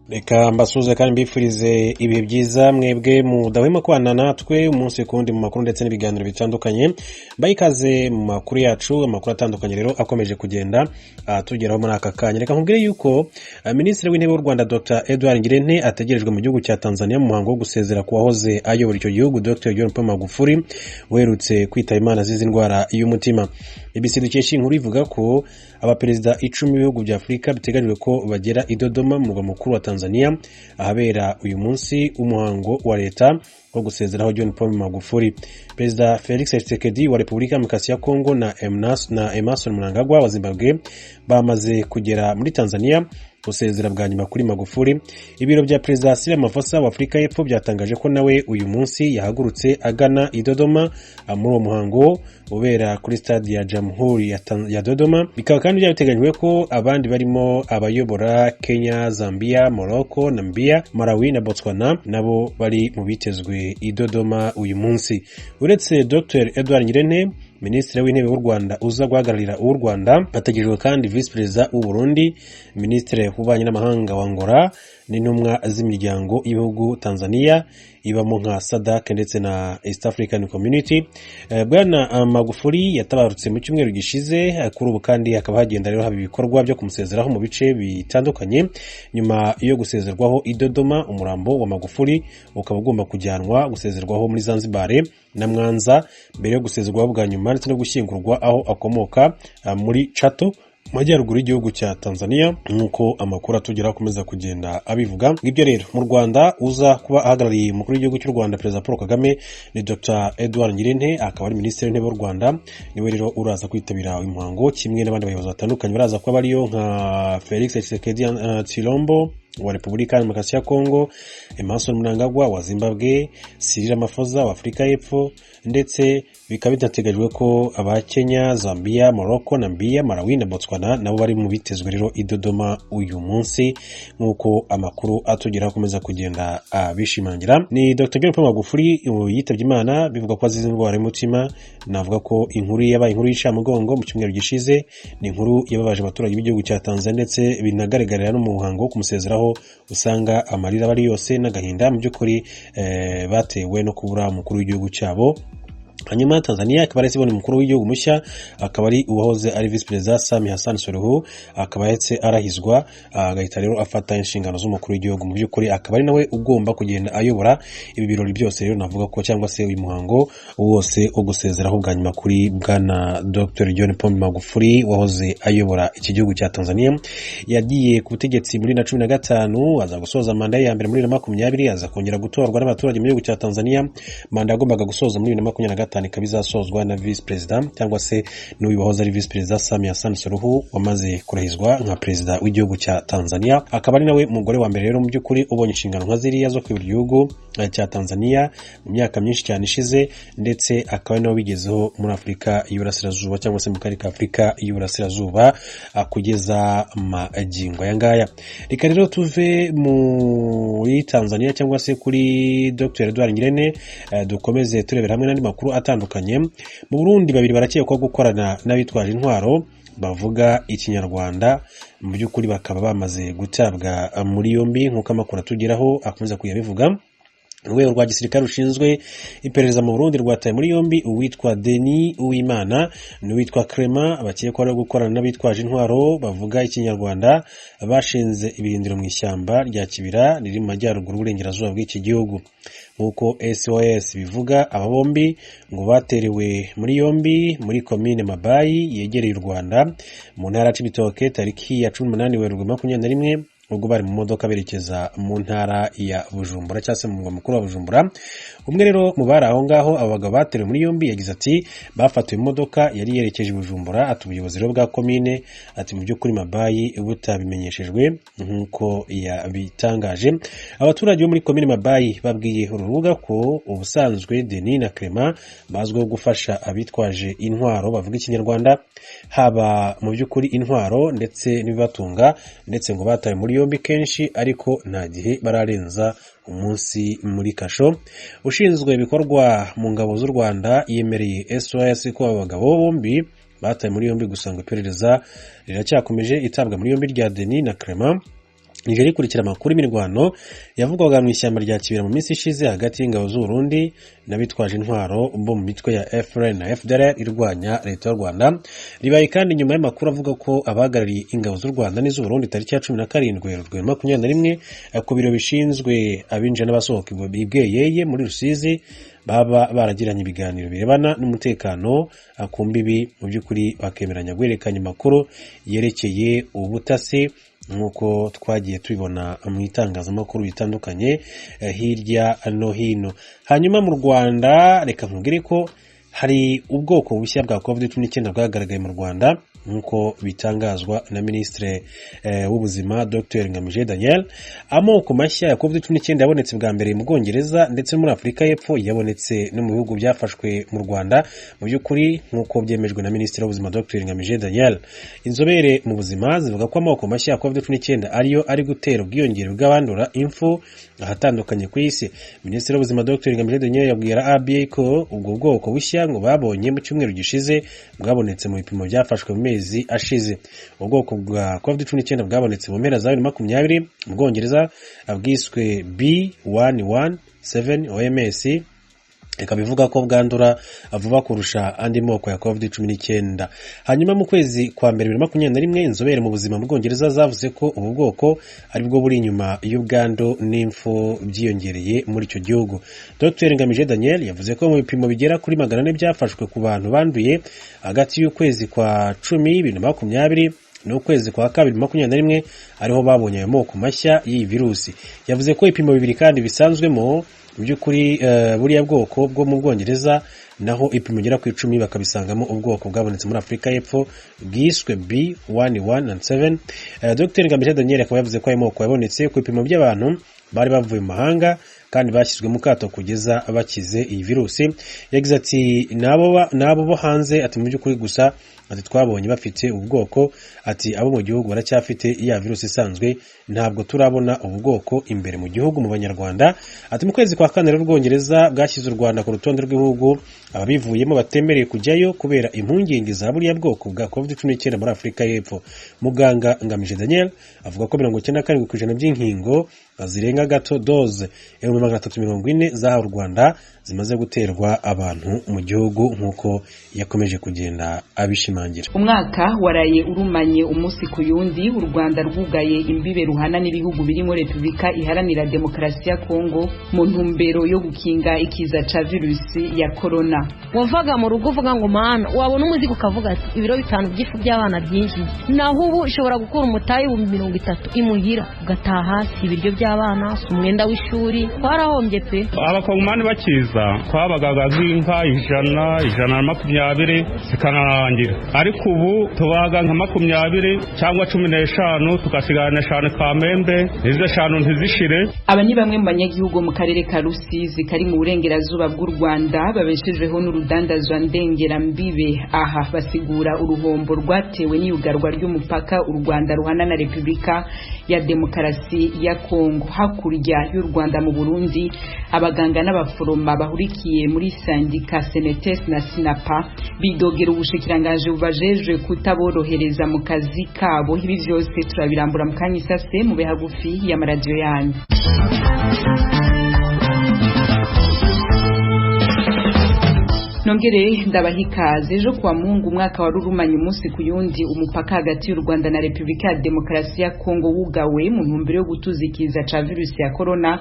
Reka mbasuze kandi mbifurize ibihe byiza mwebwe mudahwema kubana natwe umunsi kundi mu makuru ndetse n'ibiganiro bitandukanye. Bayikaze mu makuru yacu, amakuru atandukanye rero akomeje kugenda tugeraho muri aka kanya. Reka nkubwire yuko Minisitiri w'Intebe w'u Rwanda Dr. Edouard Ngirente ategerejwe mu gihugu cya Tanzania mu muhango wo gusezera ku wahoze ayobora icyo gihugu Dr. Magufuli werutse kwitaba Imana azize indwara y'umutima. BBC dukesha inkuru ivuga ko abaperezida 10 b'ibihugu bya Afurika biteganyijwe ko bagera i Dodoma mu murwa mukuru wa Tanzania ahabera uyu munsi umuhango wa leta wo gusezeraho John Paul Magufuli. Perezida Felix Tshisekedi wa Repubulika ya Demokarasi ya Kongo na Emerson Mnangagwa wa Zimbabwe bamaze kugera muri Tanzania gusezera bwa nyuma kuri Magufuli. Ibiro bya Perezida Cyril Ramaphosa wa Afurika y'Epfo byatangaje ko nawe uyu munsi yahagurutse agana i Dodoma muri uwo muhango ubera kuri stade ya Jamhuri ya Dodoma. Bikaba kandi byateganyijwe ko abandi barimo abayobora Kenya, Zambia, Morocco, Namibia, Malawi na Botswana nabo bari mu bitezwe i Dodoma uyu munsi. Uretse Dr. Edouard Ngirente, Minisitiri w'Intebe w'u Rwanda uza guhagararira u Rwanda, ategerejwe kandi Vice Perezida w'u Burundi, Minisitiri w'Ububanyi n'Amahanga wa Angola n'intumwa z'imiryango y'ibihugu Tanzania ibamo nka SADC ndetse na East African Community. Bwana Magufuli yatabarutse mu cyumweru gishize, kuri ubu kandi hakaba hagenda rero haba ibikorwa byo kumusezeraho mu bice bitandukanye. Nyuma yo gusezerwaho i Dodoma, umurambo wa Magufuli ukaba ugomba kujyanwa gusezerwaho muri Zanzibar na Mwanza mbere yo gusezerwaho bwa nyuma ndetse no gushyingurwa aho akomoka muri Chato majyaruguru y'igihugu cya Tanzania, nk'uko amakuru atugera akomeza kugenda abivuga. Ibyo rero mu Rwanda uza kuba ahagarariye umukuru w'igihugu cy'u Rwanda Perezida Paul Kagame ni Dr. Edouard Ngirente, akaba ari Minisitiri w'Intebe w'u Rwanda. Niwe rero uraza kwitabira uyu muhango kimwe n'abandi bayobozi batandukanye baraza kuba bariyo nka Felix Tshisekedi Tshilombo wa Repubulika ya Demokarasi ya Kongo, Emerson Mnangagwa wa Zimbabwe, Cyril Ramaphosa wa Afurika y'Epfo, ndetse bikaba bitateganyijwe ko aba Kenya, Zambia, Morocco, Namibia, Malawi na Botswana nabo bari mu bitezwe rero i Dodoma uyu munsi, nk'uko amakuru atugera akomeza kugenda bishimangira. Ni Dr. John Paul Magufuli yitabye Imana, bivuga ko azize indwara y'umutima. Navuga ko inkuru yabaye inkuru y'ishamugongo mu cyumweru gishize, ni inkuru yababaje abaturage b'igihugu cya Tanzania ndetse binagaragarira no mu muhango wo kumusezeraho usanga amarira bari yose n'agahinda mu by'ukuri batewe no kubura umukuru w'igihugu cyabo. Hanyuma Tanzania akaba ari sibone mukuru w'igihugu mushya, akaba ari uwahoze ari Vice Perezida Samia Hassan Suluhu, akaba yetse arahizwa agahita rero afata inshingano z'umukuru w'igihugu. Mu by'ukuri akaba ari nawe ugomba kugenda ayobora ibi birori byose rero, navuga ko cyangwa se uyu muhango wose wo gusezeraho bwa nyuma kuri bwana Dr. John Paul Magufuli wahoze ayobora iki gihugu cya Tanzania. Yagiye ku butegetsi muri 2015, aza gusoza manda ya mbere muri 2020, aza kongera gutorwa n'abaturage mu gihugu cya Tanzania. Manda yagombaga gusoza muri 2025 ikabizasozwa na Vice President cyangwa se n'uyu wahoze ari Vice President Samia Hassan Suluhu wamaze kurahizwa nka Perezida w'igihugu cya Tanzania. Akaba ari nawe umugore wa mbere rero mu by'ukuri ubonye inshingano nka ziriya zo kuyobora igihugu cya Tanzania mu myaka myinshi cyane ishize, ndetse akaba nawe bigezeho muri Afurika y'Uburasirazuba cyangwa se mu karere ka Afurika y'Uburasirazuba kugeza magingo aya ngaya. Reka rero tuve muri Tanzania cyangwa se kuri Dr. Edouard Ngirente, dukomeze turebera hamwe n'andi makuru atandukanye. Mu Burundi babiri barakekwa gukorana n'abitwaje intwaro bavuga ikinyarwanda, mu by'ukuri bakaba bamaze gutabwa muri yombi nk'uko amakuru atugeraho akomeza kuyabivuga. Urwego rwa gisirikare rushinzwe iperereza mu Burundi rwataye muri yombi uwitwa Denis Uwimana n'uwitwa Clement abakekwa gukorana n'abitwaje intwaro bavuga ikinyarwanda bashinze ibirindiro mu ishyamba rya Kibira riri mu majyaruguru y'uburengerazuba bw'iki gihugu. Nk'uko SOS bivuga, aba bombi ngo baterewe muri yombi muri komine Mabayi yegereye u Rwanda mu ntara y'Ibitoke tariki ya 18 Werurwe 2021, ubwo bari mu modoka berekeza mu ntara ya Bujumbura cyangwa se mu murwa mukuru wa Bujumbura. Umwe rero mu bari aho ngaho abagabo baterewe muri yombi yagize ati bafatiwe imodoka yari yerekeje Bujumbura, ati ubuyobozi rero bwa komine ati mu by'ukuri Mabayi butabimenyeshejwe nk'uko yabitangaje. Abaturage bo muri komine Mabayi babwiye urubuga ko ubusanzwe Denis na Clement bazwiho gufasha abitwaje intwaro bavuga ikinyarwanda, haba mu by'ukuri intwaro ndetse n'ibibatunga, ndetse ngo batawe muri yombi kenshi ariko nta gihe bararenza umunsi muri kasho. Ushinzwe ibikorwa mu ngabo z'u Rwanda yemereye SOS ko abagabo bombi bataye muri yombi, gusa ngo iperereza riracyakomeje itabwa muri yombi rya Denis na Clement Nigeria ikurikira amakuru imirwano yavugwaga mu ishyamba rya Kibira mu minsi ishize hagati y'ingabo z'u Burundi n'abitwaje intwaro bo mu mitwe ya FRN na FDLR irwanya leta y'u Rwanda. Ribaye kandi nyuma y'amakuru avuga ko abahagarariye ingabo z'u Rwanda n'iz'u Burundi tariki ya 17 Werurwe 2021 ku biro bishinzwe abinjira n'abasohoka bibweyeye muri Rusizi baba baragiranye ibiganiro birebana n'umutekano ku mbibi, mu by'ukuri bakemeranya guhererekanya amakuru yerekeye ubutasi nk'uko twagiye tubibona mu itangazamakuru bitandukanye hirya no hino. Hanyuma mu Rwanda reka nkubwire ko hari ubwoko bushya bwa COVID-19 bwagaragaye mu Rwanda nk'uko bitangazwa na Minisitiri w'Ubuzima Dr Ngamije Daniel. Amoko mashya ya COVID-19 yabonetse bwa mbere mu Bwongereza ndetse muri Afurika y'Epfo, yabonetse no mu bihugu byafashwe mu Rwanda mu by'ukuri nk'uko byemejwe na Minisitiri w'Ubuzima Dr Ngamije Daniel. Inzobere mu buzima zivuga ko amoko mashya ya COVID-19 ariyo ari gutera ubwiyongere bw'abandura impfu ahatandukanye ku isi. Minisitiri w'Ubuzima Dr Ngamije Daniel yabwiye RBA ko ubwo bwoko bushya ngo babonye mu cyumweru gishize bwabonetse mu bipimo byafashwe mu mezi ashize. Ubwoko bwa COVID-19 bwabonetse mu mpera za 2020 mu Bwongereza bwiswe B117 OMS ikabivuga ko bwandura vuba kurusha andi moko ya COVID-19. Hanyuma mu kwezi kwa mbere 2021 inzobere mu buzima mu Bwongereza zavuze ko ubu bwoko ari bwo buri inyuma y'ubwandu n'imfu byiyongereye muri icyo gihugu. Dr Ngamije Daniel yavuze ko mu bipimo bigera kuri 400 byafashwe ku bantu banduye hagati y'ukwezi kwa 10 2020 n'ukwezi kwa 2021 ariho babonye ayo moko mashya y'iyi virusi. Yavuze ko ipimo bibiri kandi bisanzwemo mu by'ukuri buriya bwoko bwo mu Bwongereza, naho ipimo gera ku 10 bakabisangamo ubwoko bwabonetse muri Afurika y'Epfo bwiswe B117. Dr Ngamije Daniel akaba yavuze ko ayo moko yabonetse ku ipimo by'abantu bari bavuye mu mahanga kandi bashyizwe mu kato kugeza bakize iyi virusi. Yagize ati nabo bo hanze ati mu by'ukuri gusa ati twabonye bafite ubwoko, ati abo mu gihugu baracyafite iya virusi isanzwe, ntabwo turabona ubwoko imbere mu gihugu mu Banyarwanda. Ati mu kwezi kwa 4 Ubwongereza bwashyize u Rwanda ku rutonde rw'ibihugu ababivuyemo batemereye kujyayo kubera impungenge za buriya bwoko bwa COVID-19 muri Afurika y'Epfo. Muganga Ngamije Daniel avuga ko 97% by'inkingo zirenga gato doze 340 zahawe u Rwanda zimaze guterwa abantu mu gihugu nk'uko yakomeje kugenda abishimangira. Umwaka waraye urumanye umunsi ku yundi, u Rwanda rwugaye imbibe ruhana n'ibihugu birimo Repubulika Iharanira Demokarasi ya Kongo mu ntumbero yo gukinga ikiza ca virusi ya corona. Wavaga mu rugo uvuga ngo mana wabona umuzigo ukavuga ati ibiro 5 by'ifu by'abana byinshi, naho ubu ushobora gukura umutayi 30 imuhira ugataha hasi ibiryo by'abana, umwenda w'ishuri. Twarahombye pe. Abakongomani bakiza twabagaga nk'inka 120 zikanarangira, ariko ubu tubaga nka 20 cyangwa 15 tugasigana 5 Kamembe, izo 5 ntizishire. Aba ni bamwe mu banyagihugu mu karere ka Rusizi kari mu burengerazuba bw'u Rwanda babeshejweho n'urudandazwa ndengerambibe. Aha basigura uruhombo rwatewe n'iyugarwa ry'umupaka u Rwanda ruhana na Repubulika ya Demokarasi ya Kongo. Hakurya y'u Rwanda mu Burundi, abaganga n'abaforoma bahurikiye muri sandika Senetes na Sinapa bidogera ubushikiranganje bubajejwe kutaborohereza mu kazi kabo. Ibi byose turabirambura mu kanyisase mu behagufi ya radio yanyu. Nongere ndabahikaze. Ejo kwa Mungu umwaka wa rurumanye umunsi ku yundi, umupaka hagati y'u Rwanda na Repubulika ya Demokarasi ya Kongo wugawe mu ntumbero yo gutuzikiza ca virusi ya corona.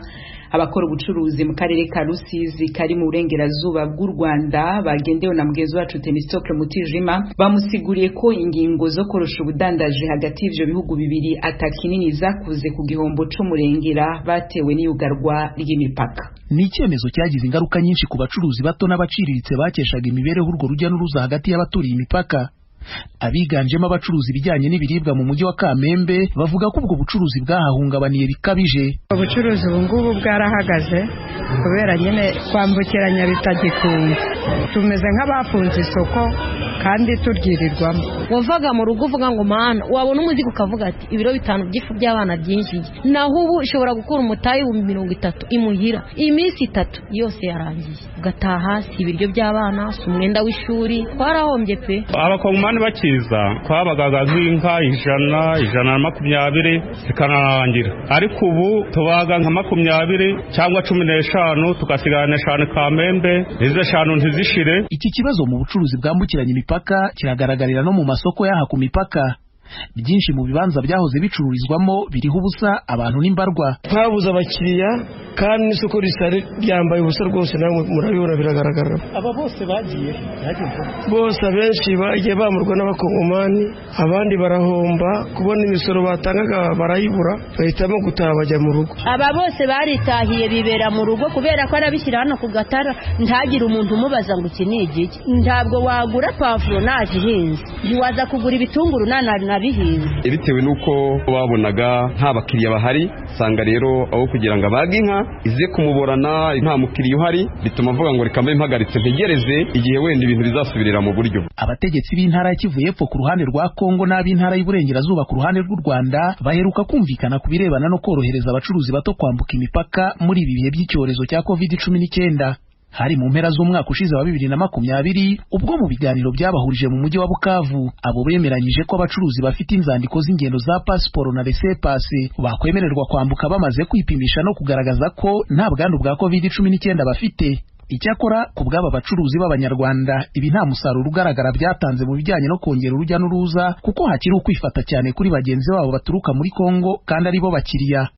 Abakora ubucuruzi mu karere ka Rusizi kari mu burengerazuba bw'u Rwanda bagendewe na mugenzi wacu Tenistoke Mutijima bamusiguriye ko ingingo zo korosha ubudandaje hagati y'ivyo bihugu bibiri atakinini zakuze ku gihombo c'umurengera batewe n'iyugarwa ry'imipaka. Ni icyemezo cyagize ingaruka nyinshi ku bacuruzi bato n'abaciriritse bakeshaga imibereho urwo rujya n'uruza hagati y'abaturiye imipaka. Abiganjemo abacuruzi bijyanye n'ibiribwa mu mujyi wa Kamembe bavuga ko ubwo bucuruzi bwahahungabaniye bikabije. Ubucuruzi ubu ngubu bwarahagaze kubera nyine kwambukiranya bitagikunda. tumeze nk'abafunze isoko kandi turyirirwamo. wavaga mu rugo uvuga ngo mana wabona umuzigo ukavuga ati ibiro 5 by'ifu by'abana byinshi, naho ubu ushobora gukura umutayi 30 imuhira iminsi 3 yose yarangiye, ugataha hasi ibiryo by'abana, umwenda w'ishuri. Twarahombye pe. Abakongomani bakiza twabagaga nk'inka 120 zikanarangira, ariko ubu tubaga nka 20 cyangwa 15 tugasigana 5 Kamembe, izo 5 ntizishire. Iki kibazo mu bucuruzi bwambukiranya imipaka kiragaragarira no mu masoko yaha ku mipaka. Byinshi mu bibanza byahoze bicururizwamo biriho ubusa, abantu n'imbarwa. Twabuze abakiriya kandi n'isoko risari ryambaye ubusa rwose, namwe murabibona biragaragara. Aba bose bagiye bose abenshi bagiye bamurwa n'abakongomani, abandi barahomba kubona imisoro batangaga barayibura, bahitamo gutaha bajya mu rugo. Aba bose baritahiye bibera mu rugo kubera ko arabishyira hano ku gatara, ntagire umuntu umubaza ngo iki ni igiki. Ntabwo wagura pavuro nagihinze, ntiwaza kugura ibitunguru nabihinze. Bitewe nuko babonaga nta bakiriya bahari, sanga rero aho kugira ngo abage inka ize kumuborana nta mukiriya uhari, bituma avuga ngo reka mbe mpagaritse ntegereze igihe wenda ibintu bizasubirira mu buryo. Abategetsi b'intara ya Kivu y'Epfo ku ruhande rwa Kongo n'ab'intara y'Iburengerazuba ku ruhande rw'u Rwanda baheruka kumvikana ku birebana no korohereza abacuruzi bato kwambuka imipaka muri ibi bihe by'icyorezo cya COVID-19. Hari mu mpera z'umwaka ushize wa 2020 ubwo mu biganiro byabahurije mu mujyi wa Bukavu, abo bemeranyije ko abacuruzi bafite inzandiko z'ingendo za passport na laissez-passer bakwemererwa kwambuka bamaze kwipimisha no kugaragaza ko nta bwandu bwa COVID-19 bafite. Icyakora ku bw'aba bacuruzi b'Abanyarwanda ibi nta musaruro ugaragara byatanze mu bijyanye no kongera urujya n'uruza, kuko hakiri ukwifata cyane kuri bagenzi babo baturuka muri Kongo kandi ari bo bakiriya.